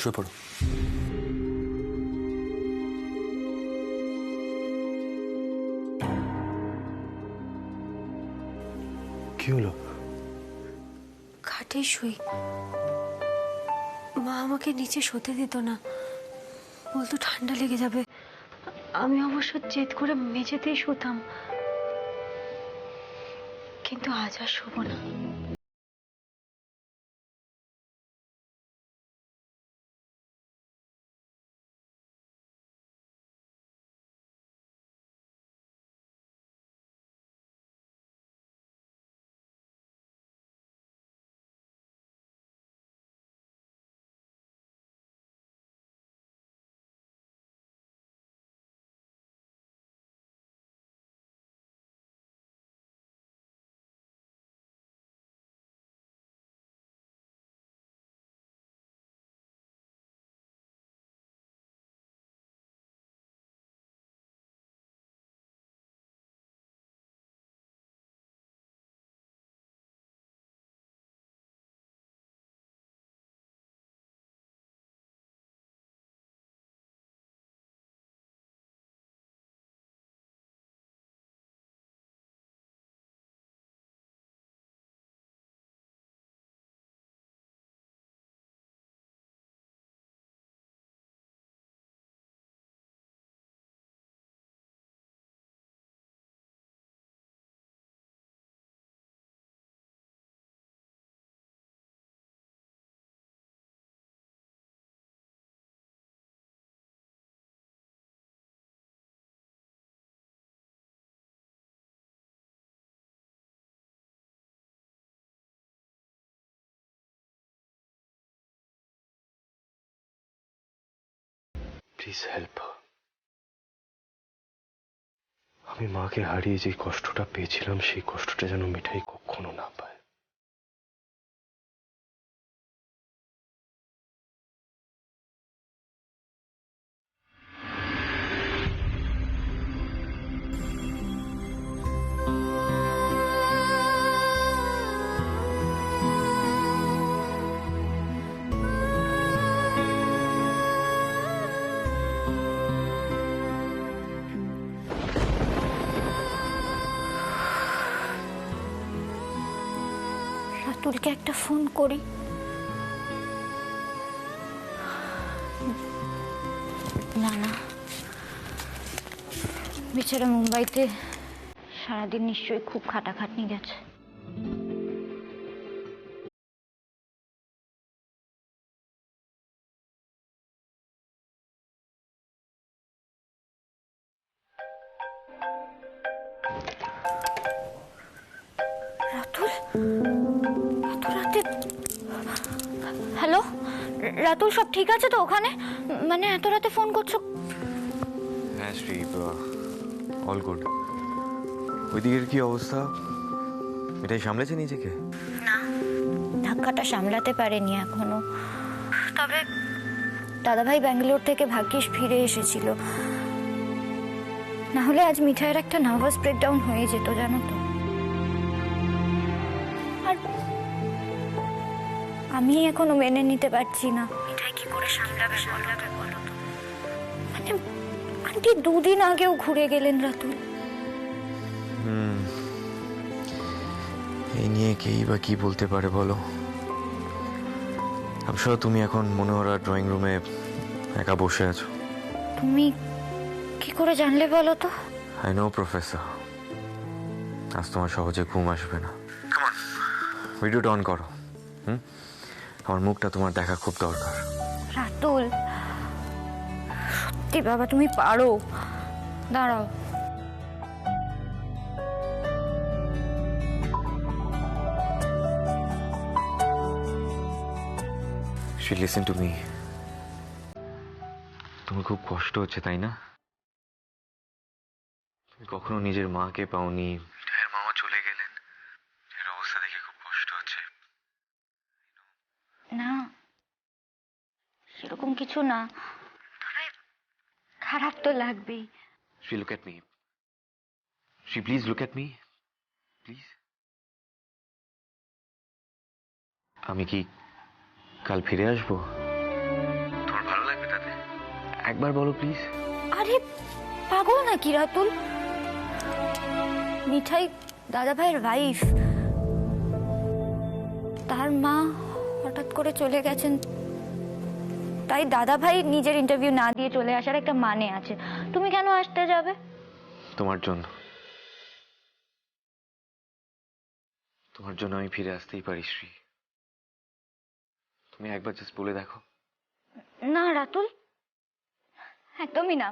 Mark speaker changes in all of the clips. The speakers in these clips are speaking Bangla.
Speaker 1: শুয়ে পড়ো। কি হলো?
Speaker 2: খাটেই শুই। মা আমাকে নিচে শুতে দিত না, বলতো ঠান্ডা লেগে যাবে। আমি অবশ্য জেদ করে মেঝেতেই শুতাম, কিন্তু আজ আর শোবো না।
Speaker 1: Please help. আমি মাকে হারিয়ে যে কষ্টটা পেয়েছিলাম, সেই কষ্টটা যেন মিঠাই কখনো না পায়।
Speaker 2: রাতুলকে একটা ফোন করি। না না, বেচারা মুম্বাইতে সারাদিন নিশ্চয়ই খুব খাটাখাটনি গেছে। রাতুল, এত রাতে? হ্যালো রাতুল, সব ঠিক আছে তো ওখানে? মানে এত রাতে ফোন করছো?
Speaker 3: হ্যাঁ শ্রী, অল গুড। ওইদিকের কি অবস্থা? এটাই সামলেছে নিজেকে?
Speaker 2: না, ধাক্কাটা সামলাতে পারেনি এখনো। তবে দাদাভাই ব্যাঙ্গালোর থেকে ভাগ্যিস ফিরে এসেছিল, না হলে আজ মিঠাইয়ের একটা নার্ভাস ব্রেকডাউন হয়ে যেত, জানো তো। আর আমি এখনো মেনে নিতে পারছি না মিঠাই কি করে সামলাবে বলো তো। মানে আন্টি 2 দিন আগেও ঘুরে গেলেন রাতুল।
Speaker 3: এই নিয়ে কেই বা কি বলতে পারে বলো? আমি সব তুমি এখন মনোহরা ড্রয়িং রুমে একা বসে আছো।
Speaker 2: তুমি কি করে জানলে বলো তো?
Speaker 3: আই নো প্রফেসর, আজ তোমার সহজে ঘুম আসবে না। ভিডিওটা অন করো। আমার মুখটা তোমার দেখা খুব দরকার।
Speaker 2: রাতুল, সত্যি বাবা তুমি পারো। দাঁড়াও।
Speaker 3: She listen to me. তোমার খুব কষ্ট হচ্ছে তাই না? তুমি কখনো নিজের মাকে পাওনি, মিঠাইয়ের মামা চলে গেলেন, এর অবস্থা দেখে খুব কষ্ট হচ্ছে।
Speaker 2: না, সেরকম কিছু না, তবে খারাপ তো লাগবেই।
Speaker 3: She look at me. She please look at me. Please. আমি কি কাল ফিরে আসবো? একবার বলো প্লিজ।
Speaker 2: আরে পাগল নাকি রাতুল? মিঠাই দাদা ভাইয়ের ওয়াইফ, তার মা হঠাৎ করে চলে গেছেন, তাই দাদা ভাই নিজের ইন্টারভিউ না দিয়ে চলে আসার একটা মানে আছে। তুমি কেন আসতে যাবে?
Speaker 3: তোমার জন্য, তোমার জন্য আমি ফিরে আসতেই পারি শ্রী। তুমি একবার জাস্ট বলে দেখো।
Speaker 2: না রাতুল, একদমই না।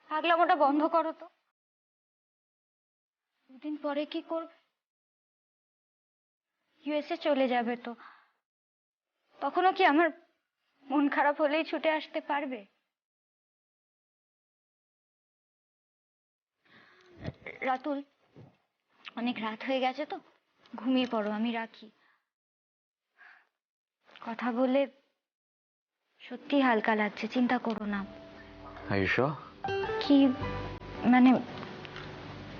Speaker 2: পাগলামোটা বন্ধ করো তো। দুদিন পরে কি করবে? ইউএসএ চলে যাবে তো, তখনও কি আমার মন খারাপ হলেই ছুটে আসতে পারবে? রাতুল, অনেক রাত হয়ে গেছে তো, ঘুমিয়ে পড়ো, আমি রাখি। কথা বলে সত্যি হালকা লাগছে, চিন্তা করো না।
Speaker 3: আয়ুষ,
Speaker 2: কি মানে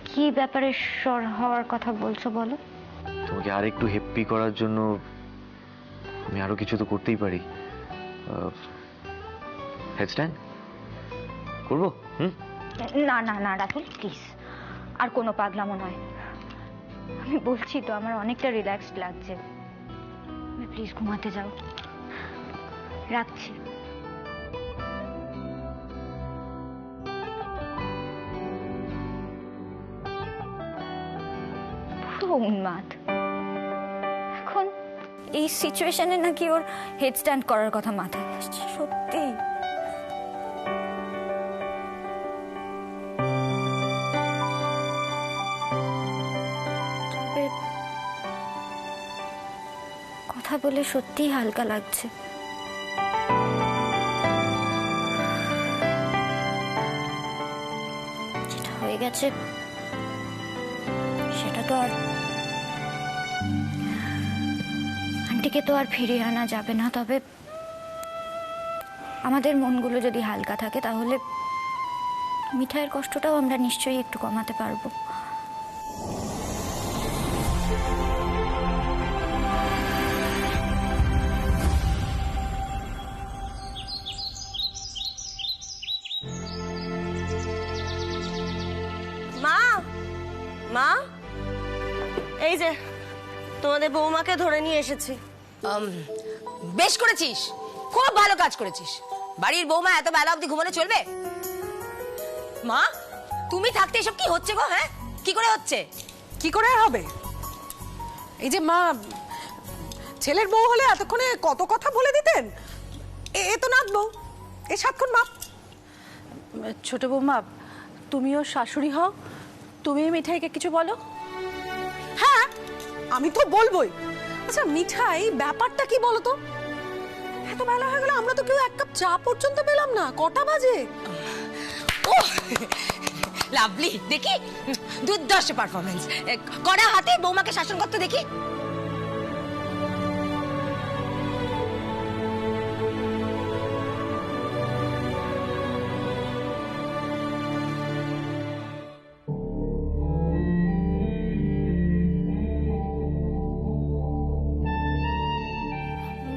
Speaker 2: কি ব্যাপারে সর হওয়ার কথা বলছো বলো?
Speaker 3: তোমাকে আর একটু হ্যাপি করার জন্য আমি আরো কিছু তো করতেই পারি। হেডস্ট্যান্ড করবো?
Speaker 2: না না না রাতুল, প্লিজ, আর কোনো পাগলামো নয়। আমি বলছি তো, আমার অনেকটা রিল্যাক্সড লাগছে। তুমি প্লিজ ঘুমাতে যাও, রাখছি। পুরো উন্মাদ। এখন এই সিচুয়েশনে নাকি ওর হেডস্ট্যান্ড করার কথা মাথায় আসছে। সত্যি কথা বলে সত্যিই হালকা লাগছে। যেটা হয়ে গেছে সেটা তো আর আন্টিকে তো আর ফিরিয়ে আনা যাবে না। তবে আমাদের মনগুলো যদি হালকা থাকে তাহলে মিঠাইয়ের কষ্টটাও আমরা নিশ্চয়ই একটু কমাতে পারবো।
Speaker 4: মা, মা, এই যে তোমাদের বৌমাকে ধরে নিয়ে এসেছি।
Speaker 5: বেশ করেছিস, খুব ভালো কাজ করেছিস। বাড়ির বৌমা এত বেলা অবধি ঘুমালে চলবে? মা, তুমি থাকতে এসব কি হচ্ছে গো? হ্যাঁ, কি করে হচ্ছে?
Speaker 6: কি করে হবে? এই যে মা, ছেলের বউ হলে এতক্ষণে কত কথা বলে দিতেন। এ তো নাথ বউ, এ সাতক্ষণ বাপ। ছোট বৌমা, তুমিও শাশুড়ি হও, তুমি মিঠাইকে কিছু বলো। হ্যাঁ, আমি তো বলবোই। আচ্ছা মিঠাই, ব্যাপারটা কি বলো তো? এত বেলা হয়ে গেল, আমরা তো কেউ এক কাপ চা পর্যন্ত পেলাম না। কটা বাজে?
Speaker 5: ও লাভলি, দেখি দুর্দর্শ পারফরমেন্স। কড়া হাতে বৌমাকে শাসন করতে দেখি।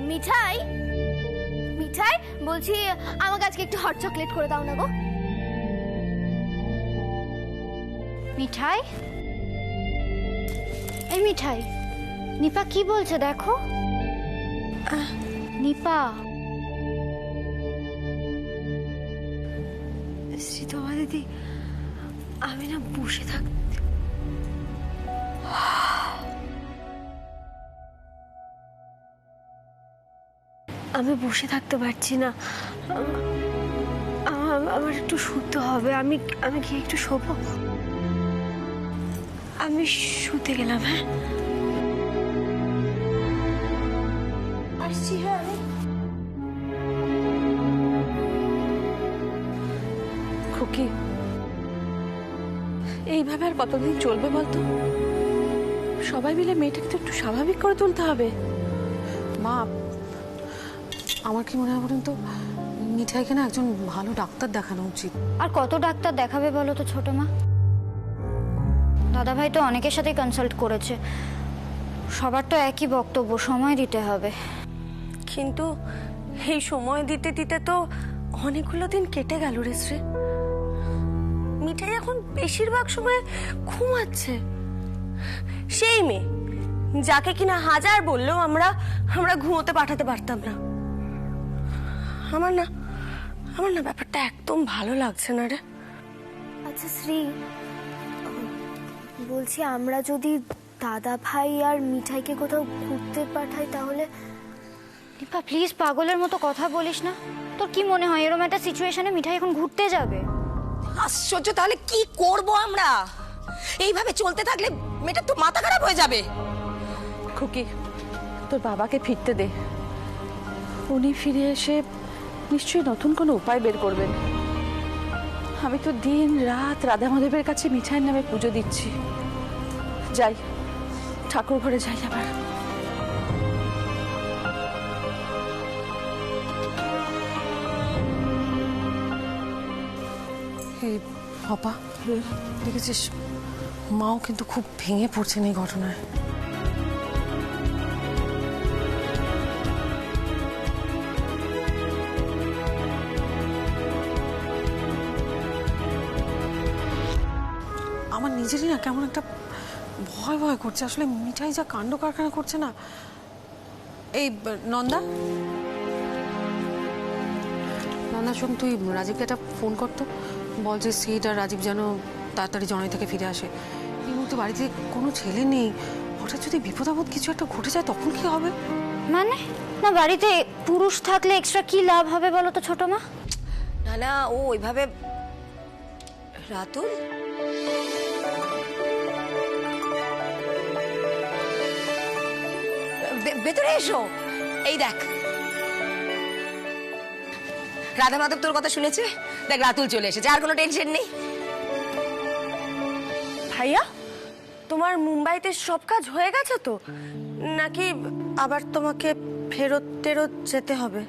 Speaker 2: মিঠাই, মিঠাই বলছি, আমাকে আজকে একটু হট চকলেট করে দাও না গো। মিঠাই, এই মিঠাই, নিপা কি বলছে দেখো। নিপা,
Speaker 7: সীতামা দিদি, আমি না বসে থাকতে, আমি বসে থাকতে পারছি না। আমার একটু শুতে হবে। আমি আমি কি একটু শোবো? আমি শুতে গেলাম। হ্যাঁ, আসছি। হ্যাঁ,
Speaker 6: খুকি, এইভাবে আর কতদিন চলবে বলতো? সবাই মিলে মেয়েটাকে তো একটু স্বাভাবিক করে তুলতে হবে। মা, আমার কি মনে হয় বলুন তো, মিঠাইকে না একজন ভালো ডাক্তার দেখানো উচিত।
Speaker 2: আর কত ডাক্তার দেখাবে বলো তো ছোট মা? দাদাভাই তো অনেকের সাথে কনসাল্ট করেছে, সবার তো একই বক্তব্য, সময় দিতে হবে।
Speaker 4: কিন্তু এই সময় দিতে দিতে তো অনেকগুলো দিন কেটে গেল রে শ্রী। মিঠাই এখন বেশিরভাগ সময় ঘুমাচ্ছে। সেই মেয়ে যাকে কিনা হাজার বললেও আমরা ঘুমোতে পাঠাতে পারতাম না। আমার না ব্যাপারটা একদম ভালো লাগছে না রে।
Speaker 7: আচ্ছা শ্রী, বলছি আমরা যদি দাদা ভাই আর মিঠাইকে কোথাও ঘুরতে পাঠাই তাহলে?
Speaker 2: দীপা প্লিজ পাগলের মতো কথা বলিস না। তোর কি মনে হয় এরকম একটা সিচুয়েশনে মিঠাই এখন ঘুরতে যাবে?
Speaker 5: আশ্চর্য, তাহলে কি করব আমরা? এইভাবে চলতে থাকলে মেয়েটা তো মাথা খারাপ হয়ে যাবে।
Speaker 6: খুকি, তোর বাবাকে ফিরতে দে। উনি ফিরে এসে নিশ্চয়ই নতুন কোনো উপায় বের করবেন। আমি তো দিন রাত রাধা মাধবের কাছে মিঠাইয়ের নামে পুজো দিচ্ছি। যাই, ঠাকুর ঘরে যাই আবার। এই বাবা, দেখেছিস মাও কিন্তু খুব ভেঙে পড়ছেন এই ঘটনায়। আমার নিজেরই না কেমন একটা ভয় ভয় করছে। আসলে মিঠাই যা কাণ্ড কারখানা করছে না। এই নন্দা, শোন, তুই রাজীবকে একটা ফোন করতো, বল যে সিট আর রাজীব যেন তাড়াতাড়ি জনাই থেকে ফিরে আসে। এই মুহূর্তে বাড়িতে কোনো ছেলে নেই। হঠাৎ যদি বিপদ আপদ কিছু একটা ঘটে যায় তখন কি হবে?
Speaker 2: মানে না, বাড়িতে পুরুষ থাকলে এক্সট্রা কি লাভ হবে বলো তো ছোট মা?
Speaker 5: না না, ও ওইভাবে। রাতুল, ভেতরে এসো। এই দেখ, রাধা মাধব তোর কথা শুনেছে। দেখ, রাতুল চলে এসেছে, আর কোনো টেনশন নেই।
Speaker 4: ভাইয়া, তোমার মুম্বাইতে সব কাজ হয়ে গেছে তো, নাকি আবার তোমাকে ফেরত যেতে হবে?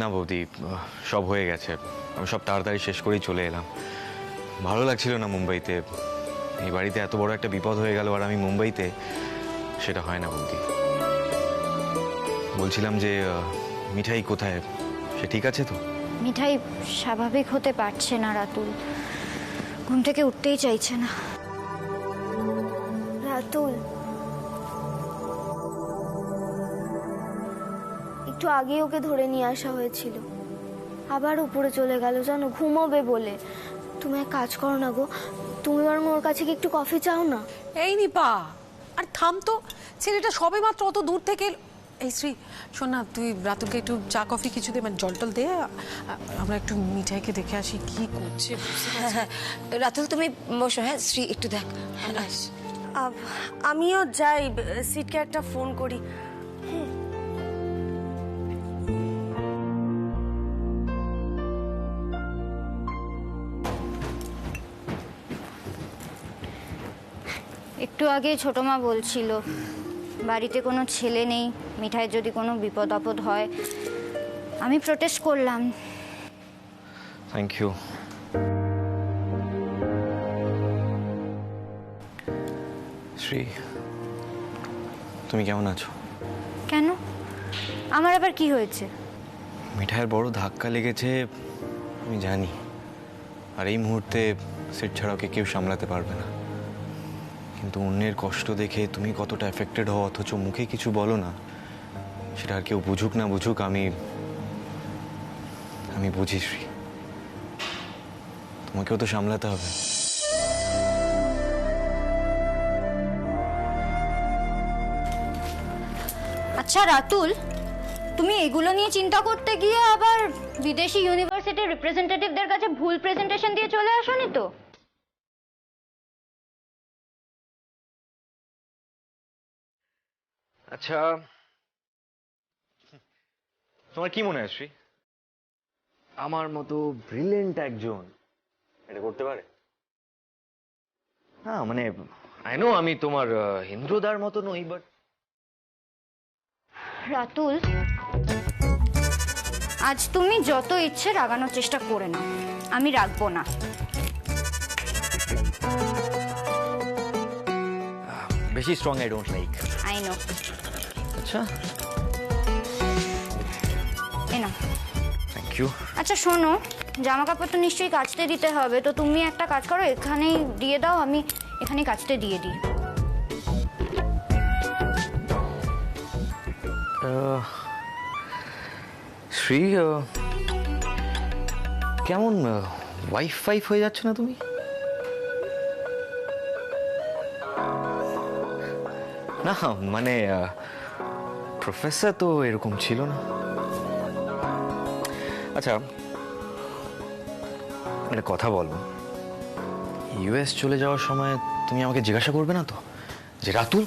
Speaker 3: না বৌদি, সব হয়ে গেছে। আমি সব তাড়াতাড়ি শেষ করেই চলে এলাম। ভালো লাগছিল না মুম্বাইতে। এই বাড়িতে এত বড় একটা বিপদ হয়ে গেল আর আমি মুম্বাইতে, সেটা হয় না বৌদি। বলছিলাম যে মিঠাই কোথায়, সে ঠিক আছে তো?
Speaker 2: মিঠাই স্বাভাবিক হতে পারছে না রাতুল, ঘুম থেকে উঠতেই চাইছে না।
Speaker 7: রাতুল, একটু আগে ওকে ধরে নিয়ে আসা হয়েছিল, আবার উপরে চলে গেল জানো, ঘুমোবে বলে। তুমি এক কাজ করো না গো, তুমি বরং ওর কাছে কি একটু কফি চাও না?
Speaker 6: এই নিপা, আর থাম তো, ছেলেটা সবে মাত্র অত দূর থেকে। এই শ্রী, শোন না, তুই রাতুলকে একটু চা কফি কিছু দে, মানে জল টল দে। আমরা একটু মিঠাইকে দেখে আসি কি করছে।
Speaker 5: রাতুল তুমি বসো। হ্যাঁ শ্রী, একটু দেখ।
Speaker 4: আমিও যাই, সিটকে একটা ফোন করি।
Speaker 2: একটু আগে ছোট মা বলছিল বাড়িতে কোনো ছেলে নেই, মিঠাইয়ের যদি কোনো বিপদ আপদ হয়। আমি প্রোটেস্ট করলাম।
Speaker 3: Thank you. শ্রী, তুমি কেমন আছো?
Speaker 2: কেন? আমার আবার কি হয়েছে?
Speaker 3: মিঠাইয়ের বড় ধাক্কা লেগেছে আমি জানি, আর এই মুহূর্তে সিট ছাড়া ওকে কেউ সামলাতে পারবে না। কিন্তু অন্যের কষ্ট দেখে তুমি কতটা এফেক্টেড হও, অথচ মুখে কিছু বলো না। সেটা আর কেউ বুঝুক না বুঝুক, আমি বুঝি শ্রী। তোমাকেও তো সামলাতে হবে।
Speaker 2: আচ্ছা রাতুল, তুমি এগুলো নিয়ে চিন্তা করতে গিয়ে আবার বিদেশি ইউনিভার্সিটির রিপ্রেজেন্টেটিভদের কাছে ভুল প্রেজেন্টেশন দিয়ে চলে আসোনি তো?
Speaker 3: আচ্ছা, তোমার কি মনে হয় শ্রী, আমার মতো ব্রিলিয়েন্ট একজন এটা করতে পারে? হ্যাঁ মানে আই নো আমি তোমার ইন্দ্রদার মতো নই, বাট
Speaker 2: রাতুল, আজ তুমি যত ইচ্ছে রাগানোর চেষ্টা করে নাও, আমি রাখবো না।
Speaker 3: বেশি strong I don't like.
Speaker 2: I know.
Speaker 3: আচ্ছা,
Speaker 2: এই নাও।
Speaker 3: Thank you. ইউ।
Speaker 2: আচ্ছা শোনো, জামা কাপড় তো নিশ্চয়ই কাচতে দিতে হবে, তো তুমি একটা কাজ করো, এখানেই দিয়ে দাও, আমি এখানেই কাচতে দিয়ে দিই।
Speaker 3: শ্রী, কেমন ওয়াইফ হয়ে যাচ্ছে না তুমি? না মানে প্রফেসর তো এরকম ছিল না। আচ্ছা একটা কথা বলো, ইউএস চলে যাওয়ার সময় তুমি আমাকে জিজ্ঞাসা করবে না তো যে রাতুল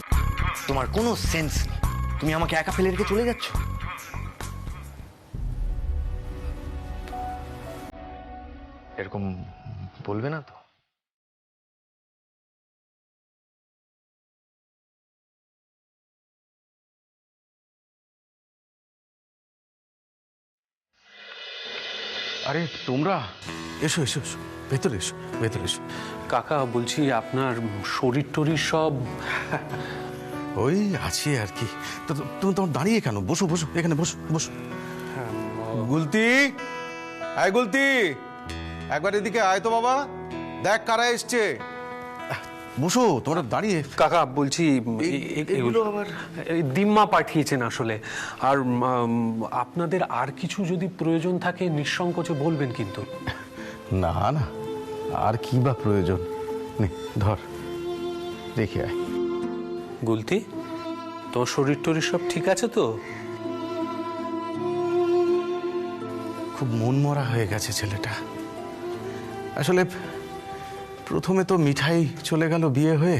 Speaker 3: তোমার কোনো সেন্স নেই, তুমি আমাকে একা ফেলে রেখে চলে যাচ্ছ? এরকম বলবে না তো?
Speaker 8: আরে তোমরা এসো এসো এসো, ভেতরে এসো, ভেতরে এসো।
Speaker 9: কাকা বলছি আপনার শরীর টরীর সব
Speaker 8: ওই আছি আর কি। তো তুমি তোমার দাঁড়িয়ে কেন? বসো বসো, এখানে বসো বসো। গুলতি, আয় গুলতি, একবার এদিকে আয় তো বাবা, দেখ কারা এসছে। বসো, তোমরা দাঁড়িয়ে।
Speaker 9: কাকা বলছি
Speaker 8: এগুলো আবার
Speaker 9: এই দিম্মা পাঠিয়েছেন আসলে। আর আপনাদের আর কিছু যদি প্রয়োজন থাকে নিঃসংকোচে বলবেন কিন্তু।
Speaker 8: না না, আর কি বা প্রয়োজন? নে ধর, রেখে আয়।
Speaker 9: গুলতি, তোমার শরীর টরীর সব ঠিক আছে তো?
Speaker 8: খুব মনমরা হয়ে গেছে ছেলেটা। আসলে প্রথমে তো মিঠাই চলে গেল বিয়ে হয়ে,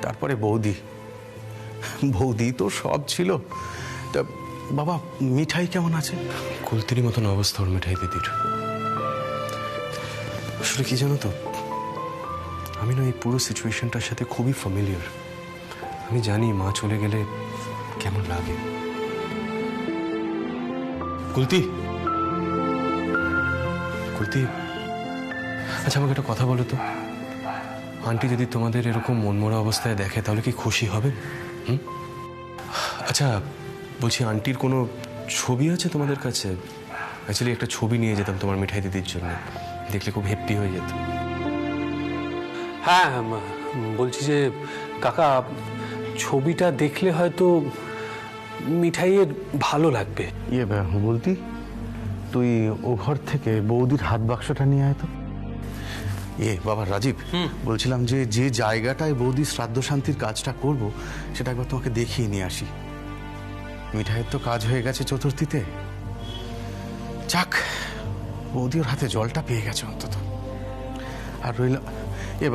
Speaker 8: তারপরে বৌদি। বৌদি তো সব ছিল। তা বাবা, মিঠাই কেমন আছে?
Speaker 1: কুলতির মতন অবস্থা ওর মিঠাই দিদির। আসলে কি জানো তো, আমি না এই পুরো সিচুয়েশনটার সাথে খুবই ফ্যামিলিয়ার। আমি জানি মা চলে গেলে কেমন লাগে। কুলতি, কুলতি, আচ্ছা আমাকে একটা কথা বলো তো, আন্টি যদি তোমাদের এরকম মনমরা অবস্থায় দেখে তাহলে কি খুশি হবে? আচ্ছা বলছি, আন্টির কোনো ছবি আছে তোমাদের কাছে? অ্যাকচুয়ালি একটা ছবি নিয়ে যেতাম তোমার মিঠাই দিদির জন্য, দেখলে খুব হ্যাপি হয়ে যেত।
Speaker 9: হ্যাঁ বলছি যে কাকা, ছবিটা দেখলে হয়তো মিঠাইয়ের ভালো লাগবে।
Speaker 8: ইয়ে বলতি, তুই ও ঘর থেকে বৌদির হাত বাক্সটা নিয়ে আয় তো। বাবা রাজীব, বলছিলাম যে যে জায়গাটায় বৌদি শ্রাদ্ধ শান্তির কাজটা করব, সেটা একবার তোমাকে দেখিয়ে নিয়ে আসি। মিঠাইয়ের তো কাজ হয়ে গেছে চতুর্থীতে, যাক বৌদি ওর হাতে জলটা পেয়ে গেছে অন্তত। আর রইল,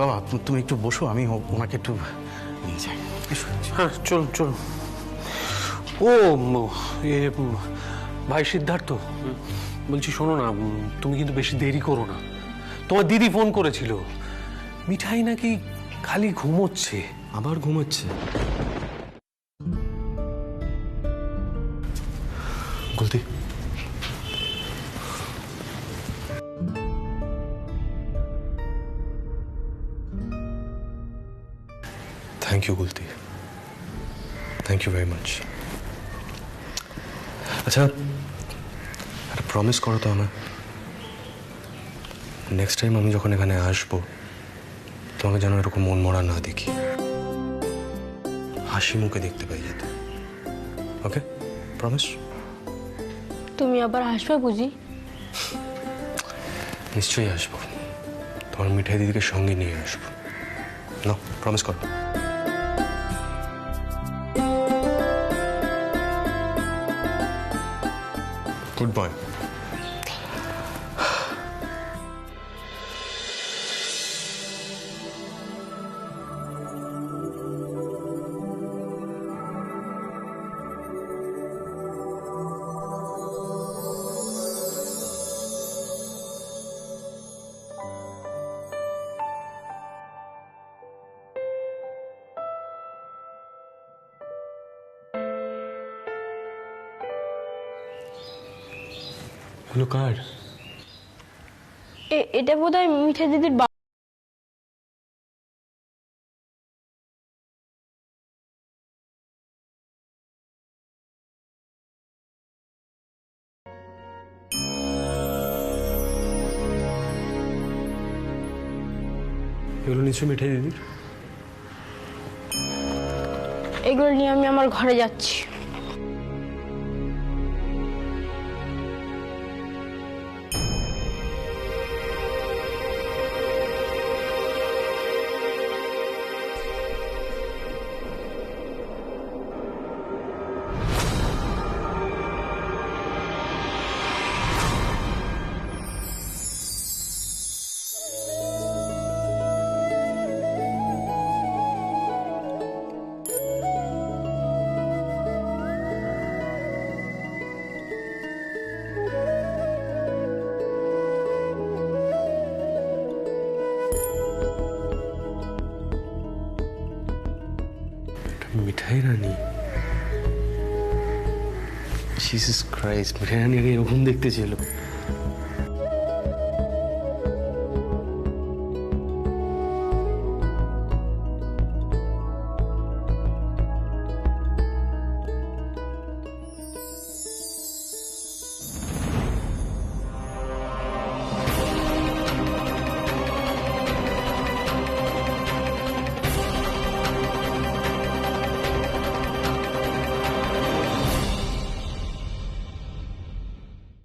Speaker 8: বাবা তুমি একটু বসো, আমি ওনাকে একটু নিয়ে যাই।
Speaker 9: হ্যাঁ চল চল। ও ভাই সিদ্ধার্থ, বলছি শোনো না, তুমি কিন্তু বেশি দেরি করো না। তোমার দিদি ফোন করেছিল, মিঠাই নাকি খালি ঘুমোচ্ছে।
Speaker 1: আবার ঘুমাচ্ছে? গুলতি, থ্যাংক ইউ গুলতি, থ্যাংক ইউ ভেরি মাচ। আচ্ছা একটা প্রমিস করো তো আমায়, নেক্সট টাইম আমি যখন এখানে আসবো তোমাকে যেন এরকম মন মরা না দেখি, হাসি মুখে দেখতে পাই যাতে। ওকে, প্রমিস?
Speaker 7: তুমি আবার আসবে বুঝি?
Speaker 1: নিশ্চয়ই আসবো, তোমার মিঠাই দিদিকে সঙ্গে নিয়ে আসবো। না, প্রমিস করো। Good boy. এগুলো কার?
Speaker 7: এটা বোধহয় মিঠা দিদির
Speaker 1: এগুলো নিশ্চয়ই মিঠাই দিদির।
Speaker 7: এগুলো নিয়ে আমি আমার ঘরে যাচ্ছি।
Speaker 1: মিঠাই রানী, জিসাস ক্রাইস্ট, মিঠাই রানী আগে এরকম দেখতে ছিল।